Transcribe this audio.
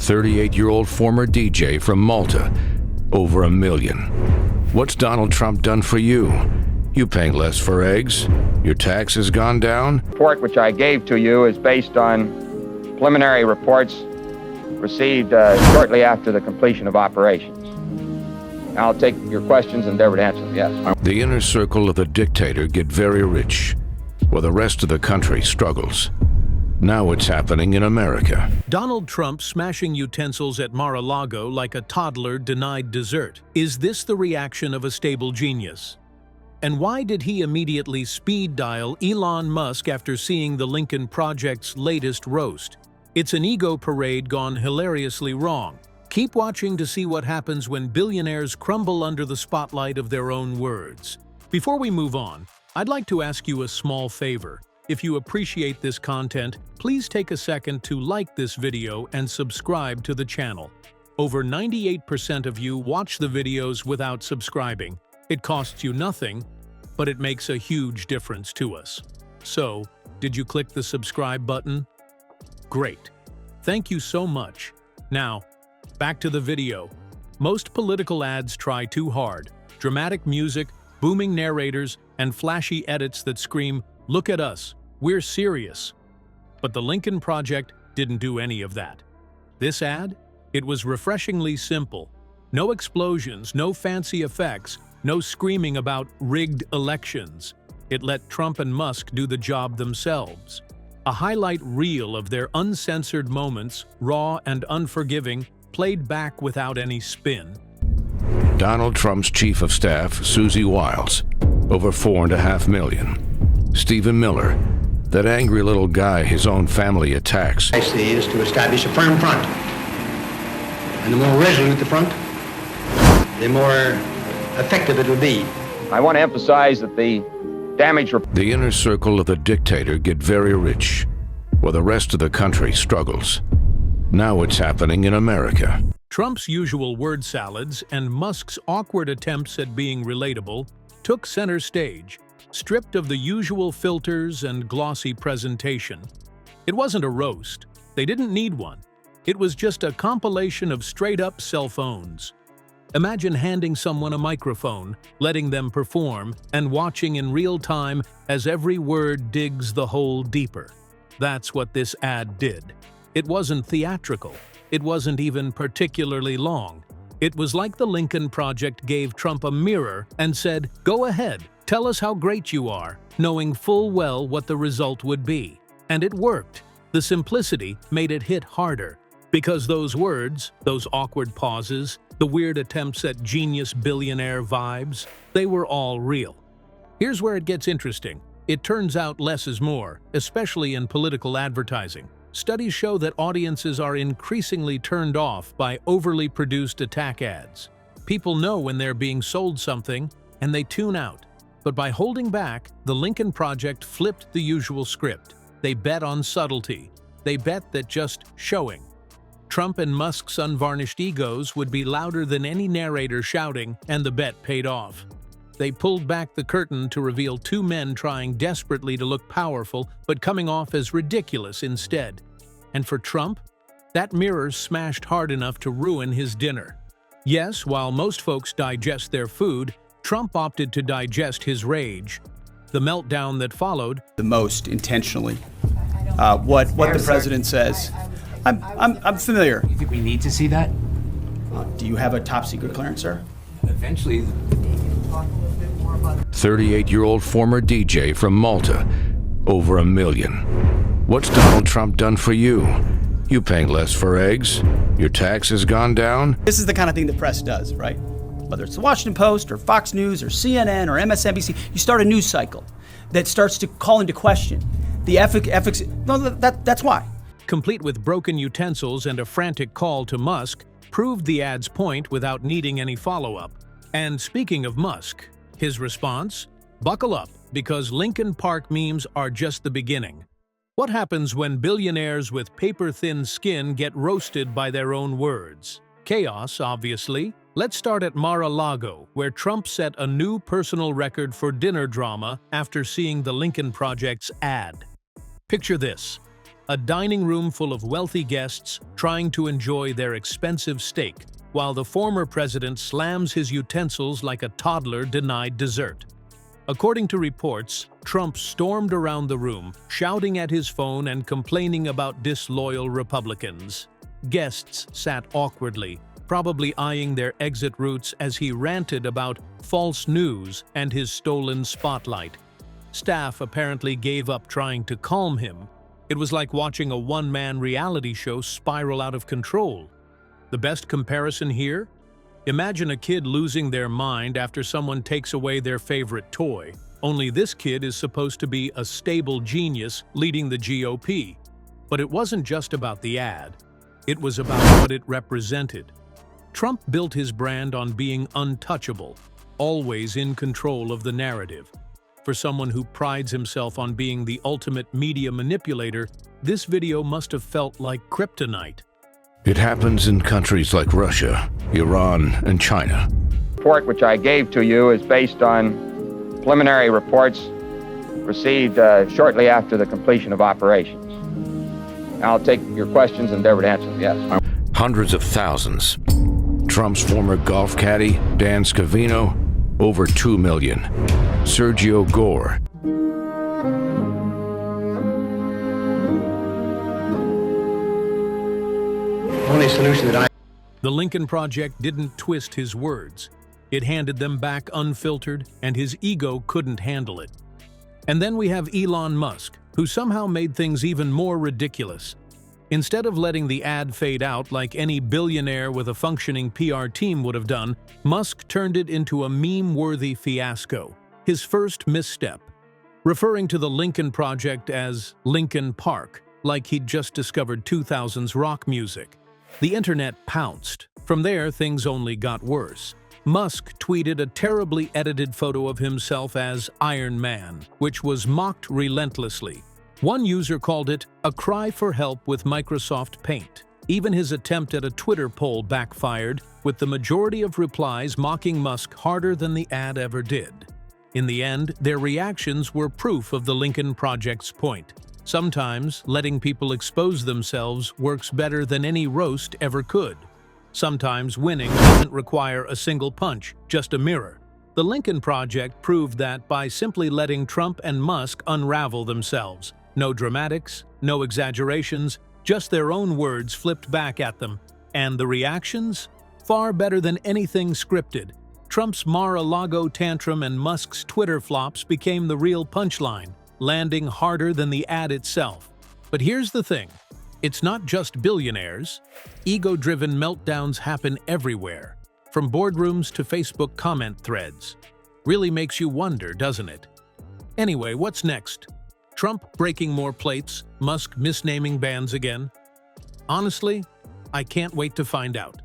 38-year-old former DJ from Malta. Over $1 million. What's Donald Trump done for you? You paying less for eggs? Your taxes gone down? The report which I gave to you is based on preliminary reports received shortly after the completion of operations. I'll take your questions and endeavor to answer them, yes. The inner circle of the dictator get very rich, while the rest of the country struggles. Now it's happening in America. Donald Trump smashing utensils at Mar-a-Lago like a toddler denied dessert. Is this the reaction of a stable genius? And why did he immediately speed dial Elon Musk after seeing the Lincoln Project's latest roast? It's an ego parade gone hilariously wrong. Keep watching to see what happens when billionaires crumble under the spotlight of their own words. Before we move on, I'd like to ask you a small favor. If you appreciate this content, please take a second to like this video and subscribe to the channel. Over 98% of you watch the videos without subscribing. It costs you nothing, but it makes a huge difference to us. So, did you click the subscribe button? Great. Thank you so much. Now, back to the video. Most political ads try too hard. Dramatic music, booming narrators, and flashy edits that scream, "Look at us, we're serious." But the Lincoln Project didn't do any of that. This ad? It was refreshingly simple. No explosions, no fancy effects, no screaming about rigged elections. It let Trump and Musk do the job themselves. A highlight reel of their uncensored moments, raw and unforgiving, played back without any spin. Donald Trump's chief of staff, Susie Wiles, over $4.5 million. Stephen Miller, that angry little guy his own family attacks. I see is to establish a firm front. And the more resolute the front, the more effective it will be. I want to emphasize that the damage report. The inner circle of the dictator get very rich, while the rest of the country struggles. Now it's happening in America. Trump's usual word salads and Musk's awkward attempts at being relatable took center stage, stripped of the usual filters and glossy presentation. It wasn't a roast. They didn't need one. It was just a compilation of straight-up cell phones. Imagine handing someone a microphone, letting them perform, and watching in real time as every word digs the hole deeper. That's what this ad did. It wasn't theatrical. It wasn't even particularly long. It was like the Lincoln Project gave Trump a mirror and said, "Go ahead, tell us how great you are," knowing full well what the result would be. And it worked. The simplicity made it hit harder. Because those words, those awkward pauses, the weird attempts at genius billionaire vibes, they were all real. Here's where it gets interesting. It turns out less is more, especially in political advertising. Studies show that audiences are increasingly turned off by overly produced attack ads. People know when they're being sold something, and they tune out. But by holding back, the Lincoln Project flipped the usual script. They bet on subtlety. They bet that just showing Trump and Musk's unvarnished egos would be louder than any narrator shouting, and the bet paid off. They pulled back the curtain to reveal two men trying desperately to look powerful, but coming off as ridiculous instead. And for Trump, that mirror smashed hard enough to ruin his dinner. Yes, while most folks digest their food, Trump opted to digest his rage. The meltdown that followed, the most intentionally. What the president says. I'm familiar. You think we need to see that? Do you have a top secret clearance, sir? Eventually. 38-year-old former DJ from Malta. Over $1 million. What's Donald Trump done for you? You paying less for eggs? Your taxes gone down? This is the kind of thing the press does, right? Whether it's the Washington Post or Fox News or CNN or MSNBC, you start a news cycle that starts to call into question the ethics. No, that's why. Complete with broken utensils and a frantic call to Musk, proved the ad's point without needing any follow-up. And speaking of Musk, his response? Buckle up, because Lincoln Park memes are just the beginning. What happens when billionaires with paper-thin skin get roasted by their own words? Chaos, obviously. Let's start at Mar-a-Lago, where Trump set a new personal record for dinner drama after seeing the Lincoln Project's ad. Picture this. A dining room full of wealthy guests trying to enjoy their expensive steak, while the former president slams his utensils like a toddler denied dessert. According to reports, Trump stormed around the room, shouting at his phone and complaining about disloyal Republicans. Guests sat awkwardly, probably eyeing their exit routes as he ranted about false news and his stolen spotlight. Staff apparently gave up trying to calm him. It was like watching a one-man reality show spiral out of control. The best comparison here? Imagine a kid losing their mind after someone takes away their favorite toy. Only this kid is supposed to be a stable genius leading the GOP. But it wasn't just about the ad. It was about what it represented. Trump built his brand on being untouchable, always in control of the narrative. For someone who prides himself on being the ultimate media manipulator, this video must have felt like kryptonite. It happens in countries like Russia, Iran, and China. The report which I gave to you is based on preliminary reports received shortly after the completion of operations. I'll take your questions and endeavor to answer them, yes. Hundreds of thousands. Trump's former golf caddy, Dan Scavino, over 2 million. Sergio Gore. Only solution that The Lincoln Project didn't twist his words. It handed them back unfiltered, and his ego couldn't handle it. And then we have Elon Musk, who somehow made things even more ridiculous. Instead of letting the ad fade out like any billionaire with a functioning PR team would have done, Musk turned it into a meme-worthy fiasco, his first misstep, referring to the Lincoln Project as Lincoln Park, like he'd just discovered 2000s rock music. The internet pounced. From there, things only got worse. Musk tweeted a terribly edited photo of himself as Iron Man, which was mocked relentlessly. One user called it a cry for help with Microsoft Paint. Even his attempt at a Twitter poll backfired, with the majority of replies mocking Musk harder than the ad ever did. In the end, their reactions were proof of the Lincoln Project's point. Sometimes, letting people expose themselves works better than any roast ever could. Sometimes winning doesn't require a single punch, just a mirror. The Lincoln Project proved that by simply letting Trump and Musk unravel themselves. No dramatics, no exaggerations, just their own words flipped back at them. And the reactions? Far better than anything scripted. Trump's Mar-a-Lago tantrum and Musk's Twitter flops became the real punchline, landing harder than the ad itself. But here's the thing. It's not just billionaires. Ego-driven meltdowns happen everywhere, from boardrooms to Facebook comment threads. Really makes you wonder, doesn't it? Anyway, what's next? Trump breaking more plates, Musk misnaming bands again? Honestly, I can't wait to find out.